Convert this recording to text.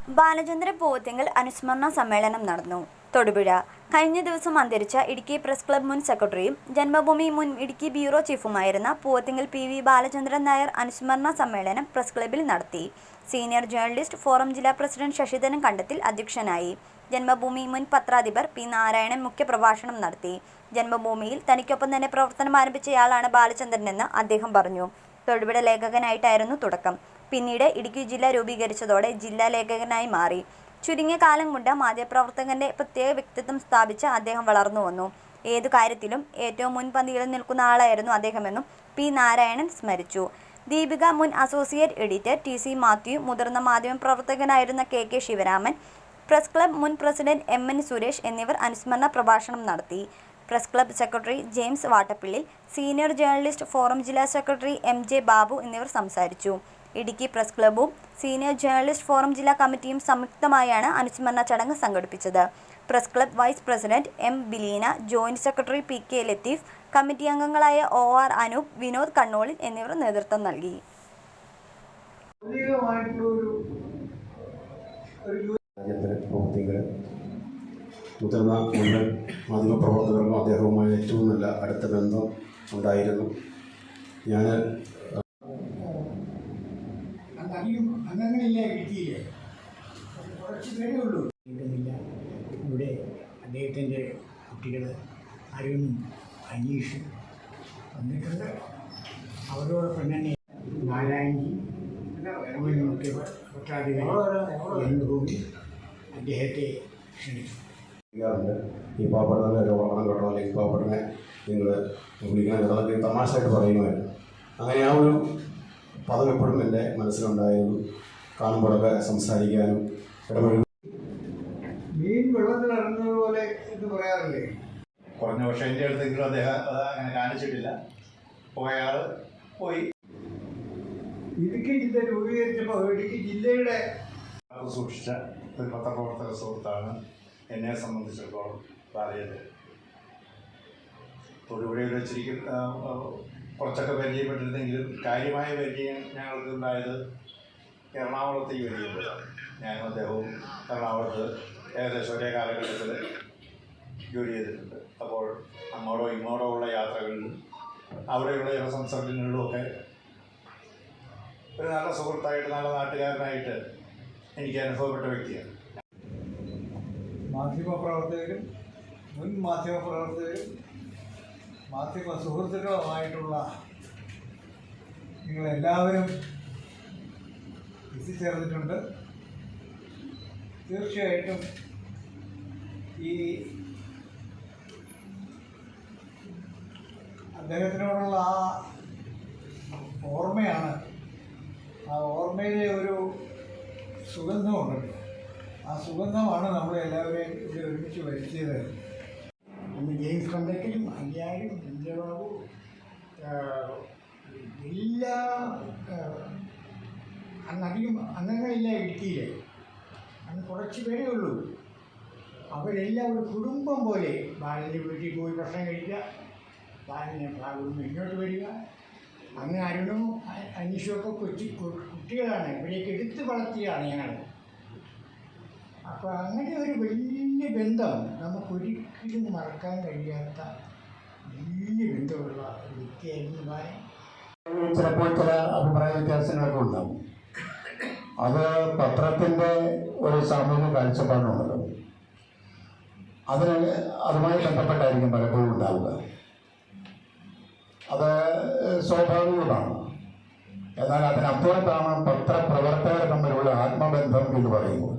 ബാലചന്ദ്രൻ പൂവത്തിങ്കൽ അനുസ്മരണ സമ്മേളനം നടന്നു. തൊടുപുഴ. കഴിഞ്ഞ ദിവസം അന്തരിച്ച ഇടുക്കി പ്രസ് ക്ലബ്ബ് മുൻ സെക്രട്ടറിയും ജന്മഭൂമി മുൻ ഇടുക്കി ബ്യൂറോ ചീഫുമായിരുന്ന പൂവത്തിങ്കൽ പി. വി. ബാലചന്ദ്രൻ നായർ അനുസ്മരണ സമ്മേളനം പ്രസ് ക്ലബ്ബിൽ നടത്തി. സീനിയർ ജേർണലിസ്റ്റ് ഫോറം ജില്ലാ പ്രസിഡന്റ് ശശിധരൻ കണ്ടത്തിൽ അധ്യക്ഷനായി. ജന്മഭൂമി മുൻ പത്രാധിപർ പി. നാരായണൻ മുഖ്യപ്രഭാഷണം നടത്തി. ജന്മഭൂമിയിൽ തനിക്കൊപ്പം തന്നെ പ്രവർത്തനം ആരംഭിച്ചയാളാണ് ബാലചന്ദ്രനെന്ന് അദ്ദേഹം പറഞ്ഞു. തൊടുപുഴ ലേഖകനായിട്ടായിരുന്നു തുടക്കം. പിന്നീട് ഇടുക്കി ജില്ല രൂപീകരിച്ചതോടെ ജില്ലാ ലേഖകനായി മാറി. ചുരുങ്ങിയ കാലം കൊണ്ട് മാധ്യമപ്രവർത്തകന്റെ പ്രത്യേക വ്യക്തിത്വം സ്ഥാപിച്ച അദ്ദേഹം വളർന്നു വന്നു. ഏതു കാര്യത്തിലും ഏറ്റവും മുൻപന്തിയിൽ നിൽക്കുന്ന ആളായിരുന്നു അദ്ദേഹമെന്നും പി. നാരായണൻ സ്മരിച്ചു. ദീപിക മുൻ associate editor T. C. Mathew, മുതിർന്ന മാധ്യമപ്രവർത്തകനായിരുന്ന K. K. Sivaraman, press club മുൻ പ്രസിഡന്റ് എം. എൻ. സുരേഷ് എന്നിവർ അനുസ്മരണ പ്രഭാഷണം നടത്തി. Press club secretary James Vattappillil, senior journalist forum ജില്ലാ സെക്രട്ടറി എം. ജെ. ബാബു എന്നിവർ സംസാരിച്ചു. ഇടുക്കി പ്രസ് ക്ലബ്ബും സീനിയർ ജേർണലിസ്റ്റ് ഫോറം ജില്ലാ കമ്മിറ്റിയും സംയുക്തമായാണ് അനുസ്മരണ ചടങ്ങ് സംഘടിപ്പിച്ചത്. Press club vice president M. Bileena, joint secretary P. K. Latheef, committee അംഗങ്ങളായ ഒ. ആർ. അനൂപ്, വിനോദ് കണ്ണോളിൽ എന്നിവർ നേതൃത്വം നൽകി. മുതിർന്ന മുഴുവൻ മാധ്യമപ്രവർത്തകർക്കും അദ്ദേഹവുമായി ഏറ്റവും നല്ല അടുത്ത ബന്ധം ഉണ്ടായിരുന്നു. ഞാൻ അംഗങ്ങളില്ല ഇടുക്കിയിൽ, കുറച്ച് പേരേ ഉള്ളൂ. ഇവിടെ അദ്ദേഹത്തിൻ്റെ കുട്ടികൾ അരുൺ, അനീഷ് വന്നിട്ടുണ്ട്. അവരോടൊപ്പം തന്നെ നാരായണി മുഖ്യ പത്രാധിപൻ ജന്മഭൂമി അദ്ദേഹത്തെ ക്ഷണിച്ചു. ഈ പാവപ്പെട്ടതിനെ രോഗം കേട്ടോ, അല്ലെങ്കിൽ പാവപ്പെട്ടനെ നിങ്ങൾ വിളിക്കണം എന്നുള്ളതൊക്കെ തമാശയായിട്ട് പറയുമായിരുന്നു. അങ്ങനെ ആ ഒരു പദം എപ്പോഴും എൻ്റെ മനസ്സിലുണ്ടായിരുന്നു. കാണുമ്പോഴൊക്കെ സംസാരിക്കാനും ഇടപെടും. മീൻ വെള്ളത്തിൽ ഇറങ്ങുന്നത് പോലെ എന്ന് പറയാറില്ലേ? കുറഞ്ഞ പക്ഷേ എൻ്റെ അടുത്തെങ്കിലും അദ്ദേഹം അങ്ങനെ കാണിച്ചിട്ടില്ല. പോയാൾ പോയി. ഇടുക്കി ജില്ല രൂപീകരിച്ചപ്പോൾ ഇടുക്കി ജില്ലയുടെ സൂക്ഷിച്ച ഒരു പത്രപ്രവർത്തക സുഹൃത്താണ് എന്നെ സംബന്ധിച്ചിടത്തോളം ബാലചന്ദ്രൻ. തൊടുപുഴയിൽ വെച്ചിരിക്കും കുറച്ചൊക്കെ പരിചയപ്പെട്ടിരുന്നെങ്കിലും കാര്യമായ പരിചയം ഞങ്ങൾക്ക് ഉണ്ടായത് എറണാകുളത്തേക്ക് വരികയുമ്പോഴാണ്. ഞാനും അദ്ദേഹവും എറണാകുളത്ത് ഏകദേശം ഒരേ കാലഘട്ടത്തിൽ ജോലി ചെയ്തിട്ടുണ്ട്. അപ്പോൾ അങ്ങോട്ടോ ഇങ്ങോട്ടോ ഉള്ള യാത്രകളിലും അവിടെയുള്ള ചില സംസർഗങ്ങളിലുമൊക്കെ ഒരു നല്ല സുഹൃത്തായിട്ട്, നല്ല നാട്ടുകാരനായിട്ട് എനിക്ക് അനുഭവപ്പെട്ട വ്യക്തിയാണ്. മാധ്യമപ്രവർത്തകരും മുൻ മാധ്യമപ്രവർത്തകരും മാധ്യമ സുഹൃത്തുക്കളുമായിട്ടുള്ള നിങ്ങളെല്ലാവരും എത്തിച്ചേർന്നിട്ടുണ്ട്. തീർച്ചയായിട്ടും ഈ അദ്ദേഹത്തിനോടുള്ള ആ ഓർമ്മയാണ്, ആ ഓർമ്മയിലെ ഒരു സുഗന്ധമുണ്ടല്ലോ, ആ സുഗന്ധമാണ് നമ്മളെല്ലാവരെയും ഇവിടെ ഒരുമിച്ച് വരുത്തിയത്. അന്ന് ജെയിംസ് കണ്ടക്കലും അയ്യാരും ചന്ദ്രബാബു എല്ലാ അന്നധികം അംഗങ്ങളില്ല ഇടുക്കിയിൽ. അന്ന് കുറച്ച് പേരേ ഉള്ളൂ. അവരെല്ലാം ഒരു കുടുംബം പോലെ ബാലൻ്റെ വീട്ടിൽ പോയി ഭക്ഷണം കഴിക്കുക, ബാലനെ ഭാഗവും ഇങ്ങോട്ട് വരിക. അങ്ങ് അരുണും അനീഷുമൊക്കെ കുട്ടികളാണ്, ഇവിടേക്ക് എടുത്ത് വളർത്തിയാണ് ഞങ്ങൾ. അപ്പോൾ അങ്ങനെ ഒരു വലിയ ബന്ധം നമുക്കൊരിക്കലും മറക്കാൻ കഴിയാത്ത വലിയ ബന്ധമുള്ള ഒരു വ്യക്തിയായിരുന്നു ബാലൻ. ചിലപ്പോൾ ചില അഭിപ്രായ വ്യത്യാസങ്ങളൊക്കെ ഉണ്ടാകും. അത് പത്രത്തിൻ്റെ ഒരു സാമൂഹിക കാഴ്ചപ്പാടുണ്ടല്ലോ, അതുമായി ബന്ധപ്പെട്ടായിരിക്കും പലപ്പോഴും ഉണ്ടാവുക. അത് സ്വാഭാവികമാണ്. എന്നാൽ അതിനപ്പുറത്താണ് പത്രപ്രവർത്തകർ തമ്മിലുള്ള ആത്മബന്ധം എന്ന് പറയുന്നത്.